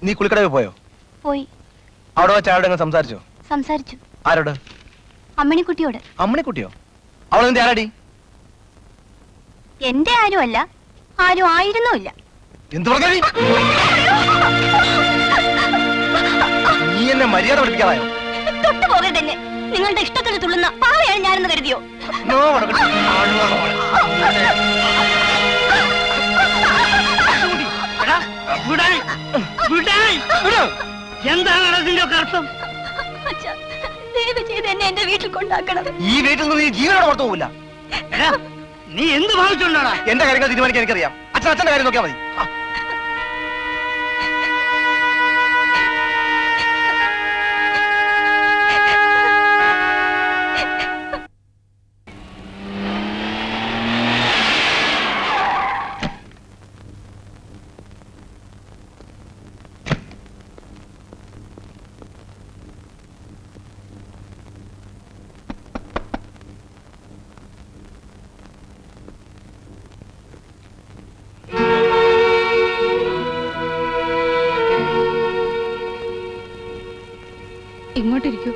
നീ കുളിക്കടയിൽ പോയോ? പോയി. അവിടെ വെച്ച് ആരോടെങ്കിലും സംസാരിച്ചോ? സംസാരിച്ചു. ആരോട്? അമ്മിണിക്കുട്ടിയോട്. അമ്മിണിക്കുട്ടിയോ? അവൾ നിന്റെ ആരാടി? എന്റെ ആരുമല്ല, ആരും ആയിരുന്നുമില്ല. എന്ത് പറഞ്ഞു? നീ എന്നെ മര്യാദ പഠിപ്പിക്കാതായോ? തൊട്ടു പോകരുത് എന്നെ. നിങ്ങളുടെ ഇഷ്ടത്തിന് തുള്ളുന്ന പാവയാണ് ഞാനെന്ന് കരുതിയോ? എന്താണ് അതിന്റെ അർത്ഥം? ദയവ് ചെയ്ത് എന്നെ എന്റെ വീട്ടിൽ കൊണ്ടാക്കണം. ഈ വീട്ടിൽ നിന്ന് നീ ജീവനോടെ പുറത്തു പോകില്ല. നീ എന്ത് ഭാവിച്ചുകൊണ്ടാടാ? എന്റെ കാര്യങ്ങൾ തീരുമാനിക്കാൻ എനിക്കറിയാം. അച്ഛന്റെ കാര്യം നോക്കിയാൽ മതി. ഇങ്ങോട്ടിരിക്കൂ.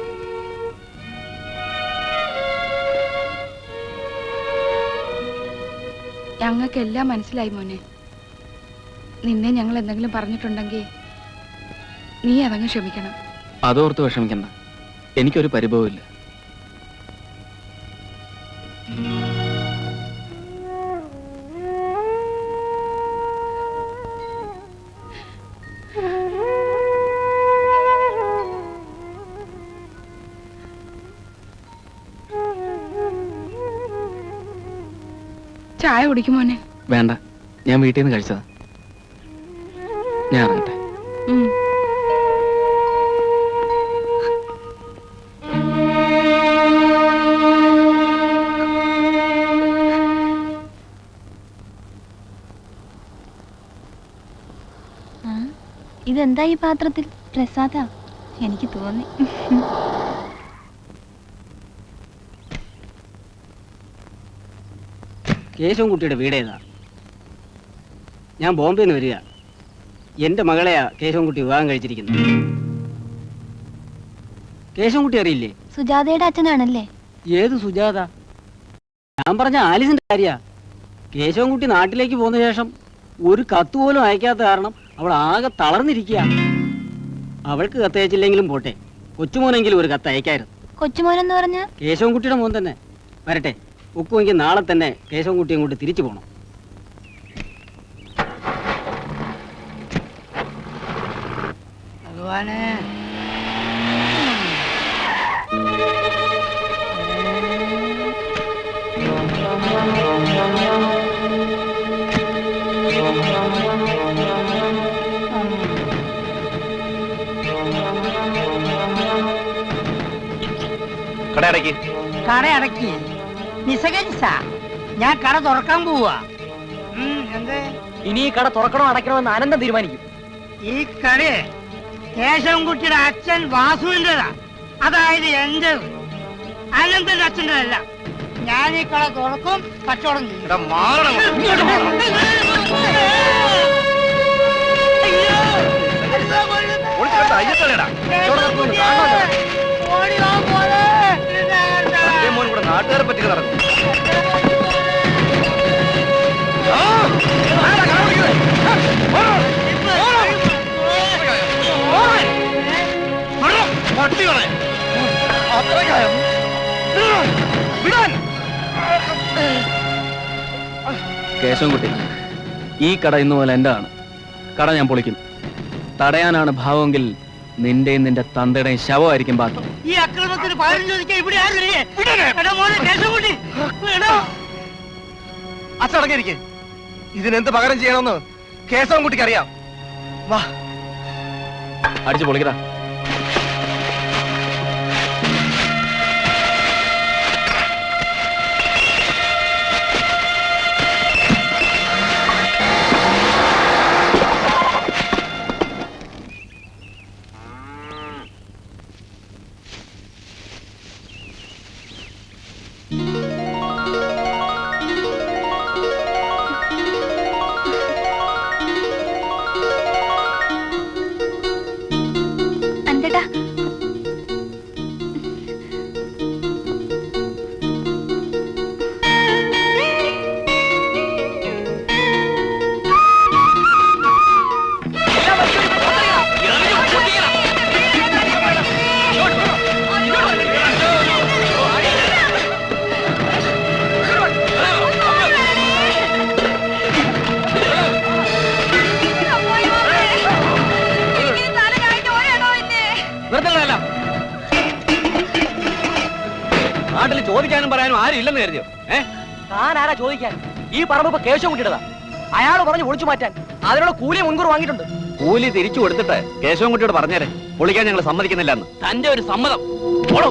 ഞങ്ങൾക്കെല്ലാം മനസ്സിലായി മോനെ. നിന്നെ ഞങ്ങൾ എന്തെങ്കിലും പറഞ്ഞിട്ടുണ്ടെങ്കിൽ നീ അതങ്ങ് ക്ഷമിക്കണം. അതോർത്ത് വിഷമിക്കണ്ട, എനിക്കൊരു പരിഭവമില്ല. ചായ കുടിക്കും മോനെ. വേണ്ട, ഞാൻ വീട്ടിൽ നിന്ന് കഴിച്ചതാ. ഞാൻ ഇറങ്ങട്ടെ. ഇതെന്താ ഈ പാത്രത്തിൽ? പ്രസാദാ? എനിക്ക് തോന്നി. കേശവൻകുട്ടിയുടെ വീടേതാ? ഞാൻ ബോംബെന്ന് വരിക. എന്റെ മകളെയാ കേശവൻകുട്ടി വിവാഹം കഴിച്ചിരിക്കുന്നത്. കേശവൻകുട്ടി അറിയില്ലേ? സുജാതയുടെ അച്ഛനാണല്ലേ? ഏത് സുജാത? ഞാൻ പറഞ്ഞ ആലിസിന്റെ കാര്യ. കേശവൻകുട്ടി നാട്ടിലേക്ക് പോന്ന ശേഷം ഒരു കത്ത് പോലും അയക്കാത്ത കാരണം അവൾ ആകെ തളർന്നിരിക്കുക. അവൾക്ക് കത്തയച്ചില്ലെങ്കിലും പോട്ടെ, കൊച്ചുമോനെങ്കിലും ഒരു കത്ത് അയക്കായിരുന്നു. കൊച്ചുമോനെന്ന് പറഞ്ഞ കേശവൻകുട്ടിയുടെ മോൻ തന്നെ. വരട്ടെ, ഒക്കുമെങ്കിൽ നാളെ തന്നെ കേശവൻകുട്ടി അങ്ങോട്ട് തിരിച്ചു പോകണം. ഭഗവാനെ, കടയടക്കി നിസ്സകരിച്ച ഞാൻ കട തുറക്കാൻ പോവാ. ഇനി ഈ കട തുറക്കണോ അടയ്ക്കണോ എന്ന് അനന്തം തീരുമാനിക്കും. ഈ കട കേശവൻകുട്ടിയുടെ അച്ഛൻ വാസുവിൻ്റെതാ, അതായത് എന്റെ. അനന്തന്റെ അച്ഛൻ്റെതല്ല. ഞാൻ ഈ കട തുറക്കും, കച്ചവടം ചെയ്യും. നാട്ടുകാരെ പറ്റി നടക്കും. കേശവൻകുട്ടി, ഈ കട ഇന്നു പോലെ എന്റെ ആണ്. കട ഞാൻ പൊളിക്കും. തടയാനാണ് ഭാവമെങ്കിൽ നിന്റെയും നിന്റെ തന്തയുടെയും ശവമായിരിക്കും ബാക്കി. ഈ അക്രമത്തിന് പകരം ചോദിക്കാൻ ഇവിടെ അച്ചടങ്ങിയിരിക്കെ. ഇതിനെന്ത് പകരം ചെയ്യണമെന്ന് കേശവൻകുട്ടിക്ക് അറിയാം. വാ, അടിച്ചു പൊളിക്കടാ. ചോദിക്കാനും പറയാനും ആരും ഇല്ലെന്ന് കരുതിയോ? താൻ ആരാ ചോദിക്കാൻ? ഈ പറമ്പ് ഇപ്പൊ കേശവൻകുട്ടിയുടേതാ. അയാൾ പറഞ്ഞു ഒളിച്ചു മാറ്റാൻ അതിനുള്ള കൂലി മുൻകൂർ വാങ്ങിയിട്ടുണ്ട്. കൂലി തിരിച്ചു കൊടുത്തിട്ട് കേശവൻകുട്ടിയോട് പറഞ്ഞേരെ പൊളിക്കാൻ ഞങ്ങൾ സമ്മതിക്കുന്നില്ല എന്ന്. തന്റെ ഒരു സമ്മതം. പോടോ.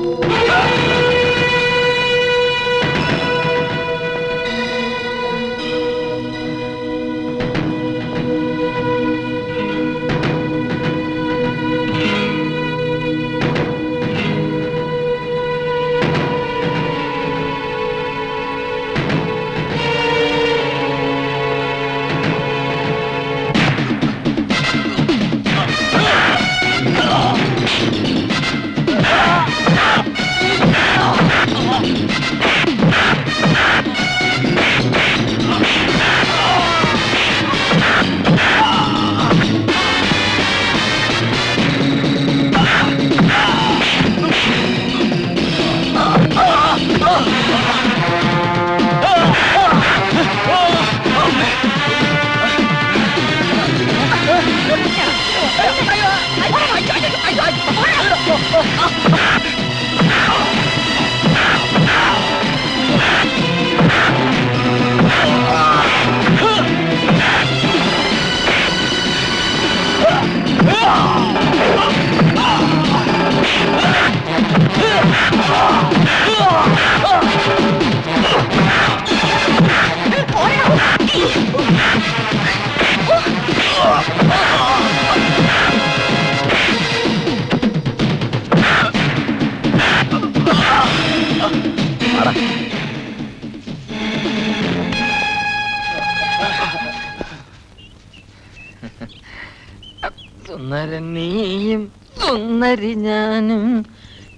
സുന്ദരനീയും സുന്ദരി ഞാനും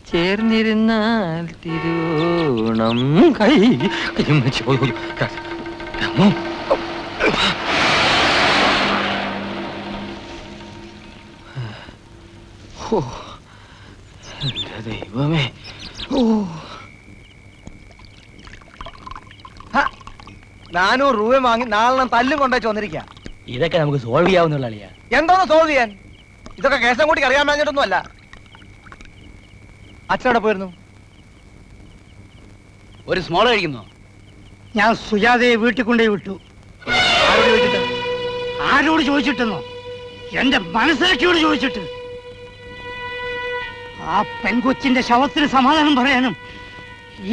ചേർന്നിരുന്നാൽ തിരുവോണം കൈ എന്റെ ദൈവമേ. ഓ 400 രൂപ വാങ്ങി നാളെ തല്ലും കൊണ്ടേ വന്നിരിക്കുക. ഇതൊക്കെ നമുക്ക് സോൾവ് ചെയ്യാവുന്നുള്ള അളിയാ. എന്തോന്ന് സോൾവ് ചെയ്യാൻ? ഇതൊക്കെ കേശവൻകുട്ടിക്ക് അറിയാൻ പറഞ്ഞിട്ടൊന്നും അല്ല. അച്ഛനോടെ പോയിരുന്നു. ഒരു സ്മോൾ കഴിക്കുന്നോ? ഞാൻ സുജാതയെ വീട്ടിൽ കൊണ്ടുപോയി വിട്ടു. ആരോട് ചോദിച്ചിട്ട്? ആരോട് ചോദിച്ചിട്ടെന്നോ? എന്റെ മനസ്സിലാക്കിയോട് ചോദിച്ചിട്ട്. ആ പെൺകൊച്ചിന്റെ ശവത്തിന് സമാധാനം പറയാനും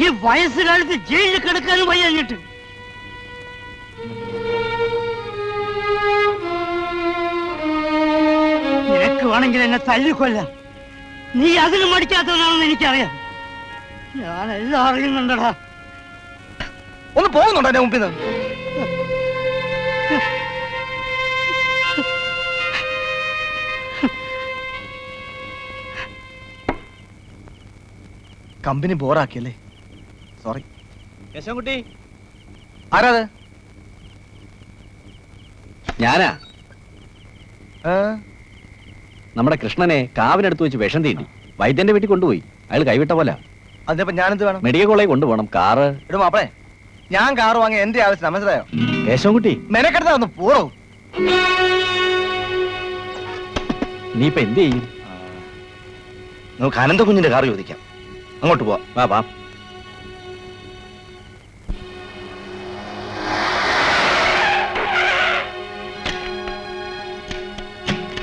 ഈ വയസ്സുകാലത്ത് ജയിലിൽ കിടക്കാനും വയ്യഞ്ഞിട്ട്. നിനക്ക് വേണമെങ്കിൽ എന്നെ തല്ലിക്കൊല്ലാം. നീ അതിന് മടിക്കാത്തവനാണെന്ന് എനിക്കറിയാം. ഞാൻ എല്ലാം അറിയുന്നുണ്ടടാ. ഒന്ന് പോകുന്നുണ്ടോ എന്റെ മുമ്പിൽ നിന്ന്? കമ്പനി ബോറാക്കിയല്ലേ? സോറി. കേശവൻകുട്ടി, ആരാത്? ഞാനാ. നമ്മുടെ കൃഷ്ണനെ കാവിനടുത്ത് വെച്ച് വിഷം തീണ്ടി വൈദ്യന്റെ വീട്ടിൽ കൊണ്ടുപോയി. അയാൾ കൈവിട്ട പോലെ. അതിപ്പോ ഞാനെന്ത് വേണം? മെഡിക്കൽ കോളേജ് കൊണ്ടുപോകണം. കാറ് ഇടും മാപ്പളെ. ഞാൻ കാറ് വാങ്ങി എന്റെ ആവശ്യം മനസ്സിലായോ? കേശവൻകുട്ടി, മെനക്കെടുത്താ ഒന്ന് പോറോ. നീ ഇപ്പൊ എന്ത് ചെയ്യും? നമുക്ക് അനന്ത കുഞ്ഞിന്റെ കാറ് ചോദിക്കാം. അങ്ങോട്ട് പോവാം. വാ വാ.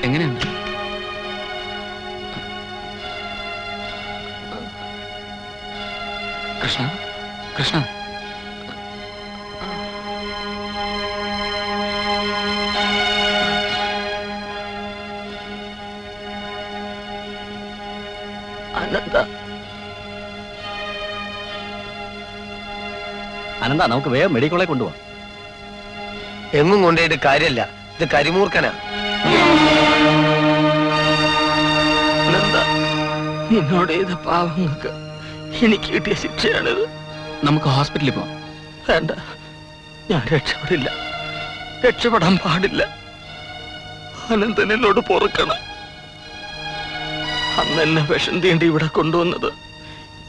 എങ്ങനെയുണ്ട്? കൃഷ്ണ, കൃഷ്ണ, അനന്ത, അനന്ത, നമുക്ക് വേഗം മെഡിക്കൽ കോളേജ് കൊണ്ടുപോവാം. എങ്ങും കൊണ്ടുപോയിട്ട് കാര്യമല്ല. ഇത് കരിമൂർക്കനാ. അനന്ത, നിന്നോട് ചെയ്ത പാവങ്ങൾക്ക് എനിക്ക് കിട്ടിയ ശിക്ഷയാണിത്. നമുക്ക് ഹോസ്പിറ്റലിൽ പോവാം. വേണ്ട, ഞാൻ രക്ഷപ്പെടില്ല. രക്ഷപ്പെടാൻ പാടില്ല. അനന്തൻ എന്നോട് പൊറുക്കണം. അന്ന് എന്നെ വിഷം തീണ്ടി ഇവിടെ കൊണ്ടുവന്നത്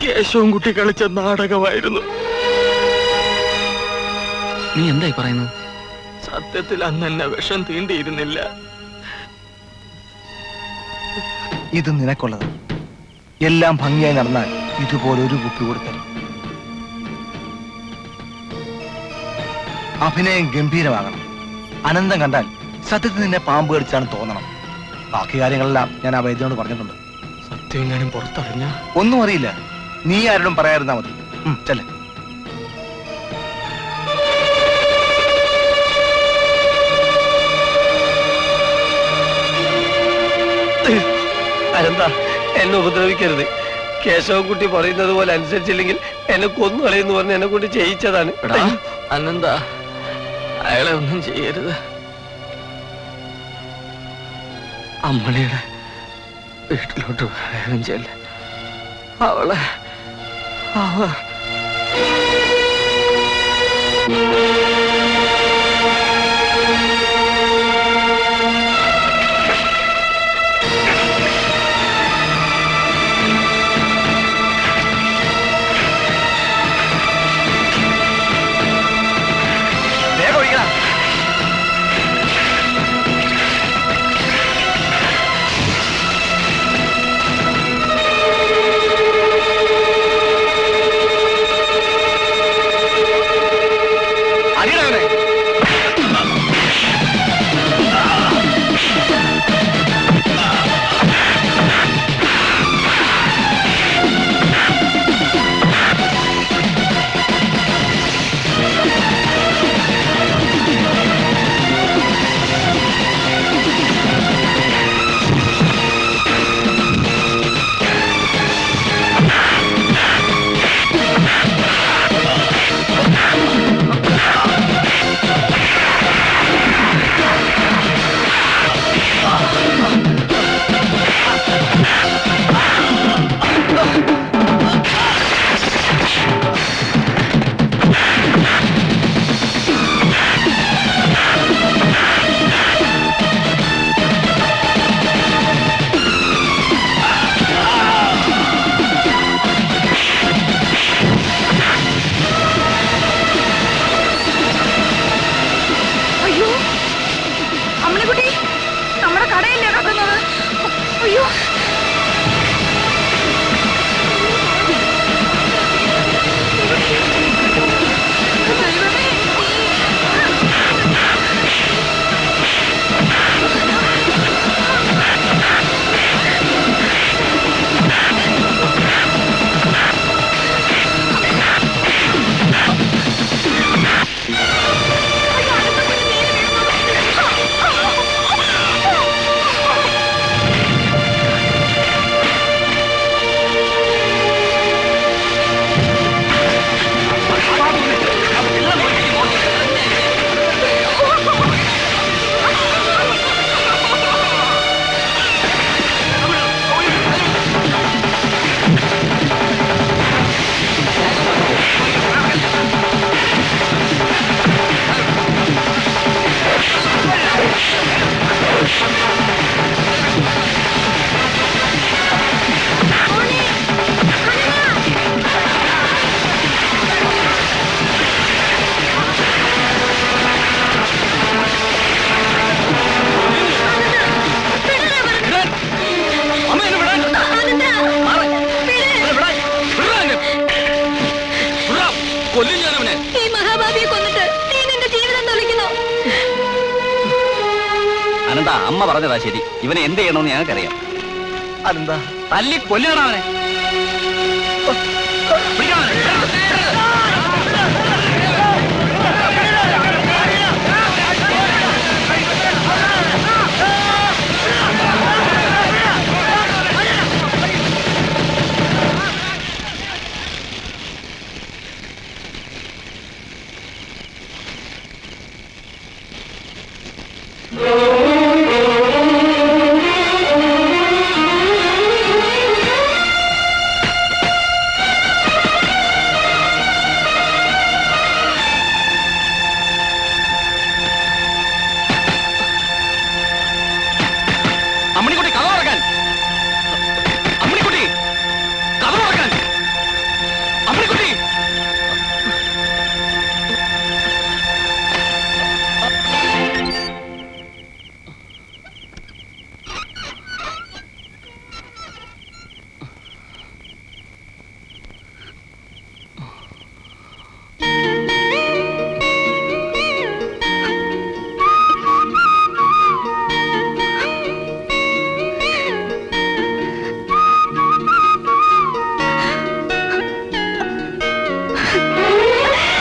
കേശവൻകുട്ടി കളിച്ച നാടകമായിരുന്നു. നീ എന്തായി പറയുന്നത്? സത്യത്തിൽ അന്ന് എന്നെ വിഷം തീണ്ടിയിരുന്നില്ല. ഇത് നിനക്കുള്ളത്. എല്ലാം ഭംഗിയായി നടന്നാൽ ഇതുപോലെ ഒരു കുപ്പി കൊടുത്തരും. അഭിനയം ഗംഭീരമാകണം. അനന്തം കണ്ടാൽ സത്യത്തിൽ നിന്നെ പാമ്പ് കടിച്ചാണ് തോന്നണം. ബാക്കി കാര്യങ്ങളെല്ലാം ഞാൻ ആ വൈദ്യനോട് പറഞ്ഞിട്ടുണ്ട്. സത്യം എങ്ങാനും പുറത്തറിഞ്ഞ ഒന്നും അറിയില്ല. നീ ആരോടും പറയാതിരുന്നാ മതി. ചെല്ലേ. അനന്ത, എന്നെ ഉപദ്രവിക്കരുത്. കേശവൻകുട്ടി പറയുന്നത് പോലെ അനുസരിച്ചില്ലെങ്കിൽ എന്നെ കൊന്നു കളയെന്ന് പറഞ്ഞ് എന്നെ കൊണ്ട് ചെയ്യിച്ചതാണ്. അനന്ത, അയാളെ ഒന്നും ചെയ്യരുത്. അമ്മണിയുടെ വീട്ടിലോട്ട് വേഗം ചെല്ല. അവളെ ഈ മഹാഭാവിയെ കൊന്നിട്ട് നീ നിന്റെ ജീവിതം തൊലയ്ക്കുന്നു. അനന്ത, അമ്മ പറഞ്ഞതാ ശരി. ഇവനെ എന്ത് ചെയ്യണമെന്ന് ഞങ്ങൾക്കറിയാം. അതെന്താ? തല്ലി കൊല്ലണം അവനെ.